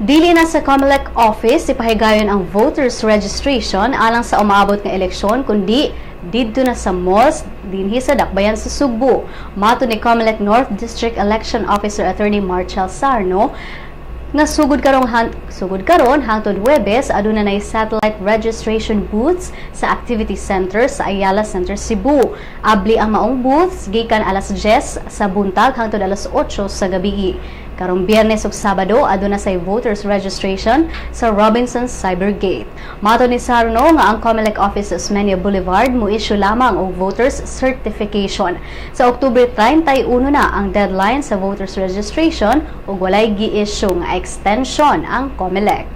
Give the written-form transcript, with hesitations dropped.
Dili na sa COMELEC office ipahigayon ang voters registration alang sa umaabot nga eleksyon kundi didto na sa malls dinhi sa Dakbayan sa Subo. Mato ni COMELEC North District Election Officer Attorney Marchel Sarno nga sugod karon hangtod Huwebes aduna nay satellite registration booths sa activity center sa Ayala Center, Cebu. Abli ang maong booths gikan alas 10 sa buntag hangtod alas 8 sa gabi. Karong Biyernes ug Sabado aduna say voters registration sa Robinsons Cybergate. Mato ni Sarno nga ang COMELEC office sa Osmeña Boulevard mo-issue lamang og voters certification. Sa Oktubre 31 na ang deadline sa voters registration ug walay gi-issue nga extension ang COMELEC.